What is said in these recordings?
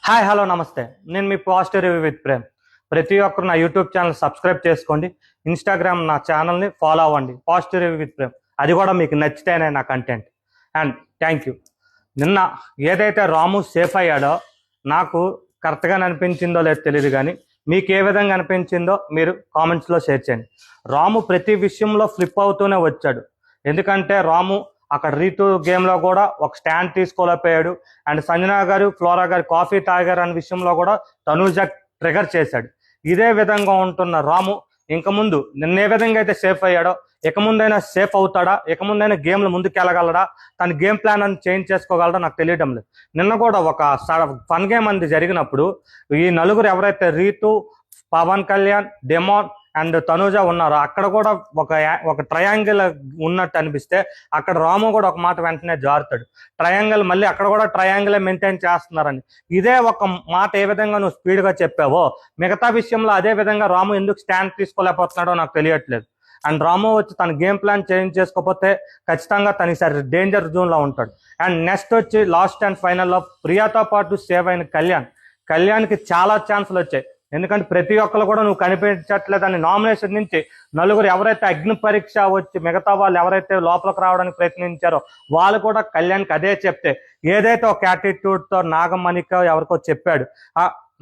Hi hello నమస్తే. నేను మీ positive review with Prem. ప్రతి ఒక్కరు నా యూట్యూబ్ ఛానల్ సబ్స్క్రైబ్ చేసుకోండి. ఇన్స్టాగ్రామ్ నా ఛానల్ని ఫాలో అవ్వండి, పాజిటివ్ రివ్యూ విత్ ప్రేమ్. అది కూడా మీకు నచ్చితేనే నా కంటెంట్. And thank you. నిన్న ఏదైతే రాము సేఫ్ అయ్యాడో నాకు కరెక్ట్గా అనిపించిందో లేదో తెలియదు, కానీ మీకు ఏ విధంగా అనిపించిందో మీరు కామెంట్స్లో షేర్ చేయండి. రాము ప్రతి విషయంలో ఫ్లిప్ అవుతూనే వచ్చాడు. ఎందుకంటే రాము అక్కడ రీతు గేమ్లో కూడా ఒక స్టాండ్ తీసుకోలేకపోయాడు. అండ్ సంజన గారు ఫ్లోరా గారు కాఫీ తాగారు అనే విషయంలో కూడా తనూజ ట్రిగర్ చేశాడు. ఇదే విధంగా ఉంటున్న రాము ఇంక ముందు నిన్న ఏ విధంగా అయితే సేఫ్ అయ్యాడో ఇక ముందైనా సేఫ్ అవుతాడా, ఇక ముందైనా గేమ్లు ముందుకు వెళ్ళగలడా, తన గేమ్ ప్లాన్ అని చేంజ్ చేసుకోగలడా నాకు తెలియడం లేదు. నిన్న కూడా ఒక ఫన్ గేమ్ అనేది జరిగినప్పుడు ఈ నలుగురు ఎవరైతే రీతు, పవన్ కళ్యాణ్, డెమోన్ అండ్ తనూజ ఉన్నారు, అక్కడ కూడా ఒక ట్రయాంగిల్ ఉన్నట్టు అనిపిస్తే అక్కడ రాము కూడా ఒక మాట వెంటనే జారుతాడు. ట్రయాంగిల్ మళ్ళీ అక్కడ కూడా ట్రయాంగిలే మెయింటైన్ చేస్తున్నారని. ఇదే ఒక మాట ఏ విధంగా నువ్వు స్పీడ్గా చెప్పావో మిగతా విషయంలో అదే విధంగా రాము ఎందుకు స్టాండ్ తీసుకోలేకపోతున్నాడో నాకు తెలియట్లేదు. అండ్ రాము వచ్చి తన గేమ్ ప్లాన్ చేంజ్ చేసుకోకపోతే ఖచ్చితంగా తన ఈసారి డేంజర్ జోన్లో ఉంటాడు. అండ్ నెక్స్ట్ వచ్చి లాస్ట్ అండ్ ఫైనల్లో ప్రియాతో పాటు సేవ్ అయిన కళ్యాణ్కి చాలా ఛాన్సులు వచ్చాయి. ఎందుకంటే ప్రతి ఒక్కరు కూడా నువ్వు కనిపించట్లేదని నామినేషన్ నుంచి నలుగురు ఎవరైతే అగ్ని పరీక్ష వచ్చి మిగతా వాళ్ళు ఎవరైతే లోపలికి రావడానికి ప్రయత్నించారో వాళ్ళు కూడా కళ్యాణ్కి అదే చెప్తే ఏదైతే ఒక యాటిట్యూడ్తో నాగమణికో ఎవరికో చెప్పాడు,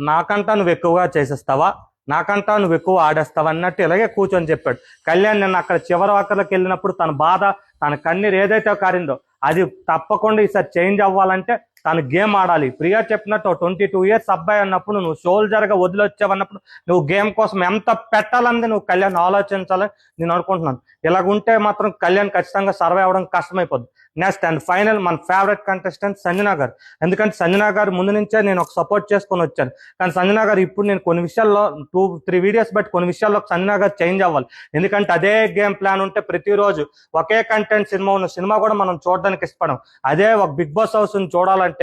నాకంటా నువ్వు ఎక్కువగా చేసేస్తావా, నాకంటా నువ్వు ఎక్కువ ఆడేస్తావు అన్నట్టు ఇలాగే కూర్చొని చెప్పాడు. కళ్యాణ్ నిన్న అక్కడ చివరి అక్కడికి వెళ్ళినప్పుడు తన బాధ, తన కన్నీరు ఏదైతే కారిందో అది తప్పకుండా ఈసారి చేంజ్ అవ్వాలంటే తను గేమ్ ఆడాలి. ప్రియా చెప్పినట్టు 22 years అబ్బాయి అన్నప్పుడు నువ్వు సోల్జర్గా వదిలొచ్చావన్నప్పుడు నువ్వు గేమ్ కోసం ఎంత పెట్టాలని నువ్వు కళ్యాణ్ ఆలోచించాలని నేను అనుకుంటున్నాను. ఇలాగుంటే మాత్రం కళ్యాణ్ ఖచ్చితంగా సర్వే అవ్వడం కష్టమైపోద్ది. నెక్స్ట్ అండ్ ఫైనల్ మన ఫేవరెట్ కంటెస్టెంట్ సంజన గారు. ఎందుకంటే సంజన గారు ముందు నుంచే నేను ఒక సపోర్ట్ చేసుకొని వచ్చాను, కానీ సంజన గారు ఇప్పుడు నేను కొన్ని విషయాల్లో 2-3 వీడియోస్ బట్టి కొన్ని విషయాల్లో సంజన గారు చేంజ్ అవ్వాలి. ఎందుకంటే అదే గేమ్ ప్లాన్ ఉంటే ప్రతిరోజు ఒకే కంటెంట్ సినిమా ఉన్న సినిమా కూడా మనం చూడడానికి ఇష్టపడం. అదే ఒక బిగ్ బాస్ హౌస్ని చూడాలంటే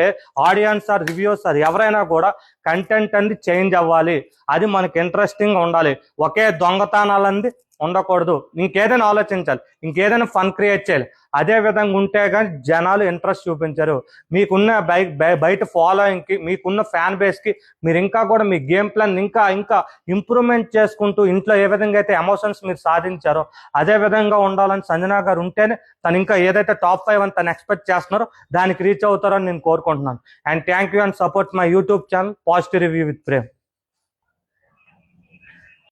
ఆడియన్స్ ఆర్ రివ్యూస్ ఆర్ ఎవరైనా కూడా కంటెంట్ అనేది చేంజ్ అవ్వాలి. అది మనకి ఇంట్రెస్టింగ్ ఉండాలి. ఒకే దొంగతనాలంది ఉండకూడదు. ఇంకేదైనా ఆలోచించాలి, ఇంకేదైనా ఫన్ క్రియేట్ చేయాలి. అదే విధంగా ఉంటే కానీ జనాలు ఇంట్రెస్ట్ చూపించారు. మీకున్న బయట ఫాలోయింగ్కి, మీకున్న ఫ్యాన్ బేస్కి మీరు ఇంకా కూడా మీ గేమ్ ప్లాన్ ఇంకా ఇంప్రూవ్మెంట్ చేసుకుంటూ ఇంట్లో ఏ విధంగా అయితే ఎమోషన్స్ మీరు సాధించారో అదే విధంగా ఉండాలని సంజన గారు ఉంటేనే తను ఇంకా ఏదైతే టాప్ 5 అని తను ఎక్స్పెక్ట్ చేస్తున్నారో దానికి రీచ్ అవుతారని నేను కోరుకుంటున్నాను. And thank you and support my YouTube channel positive review with Prem.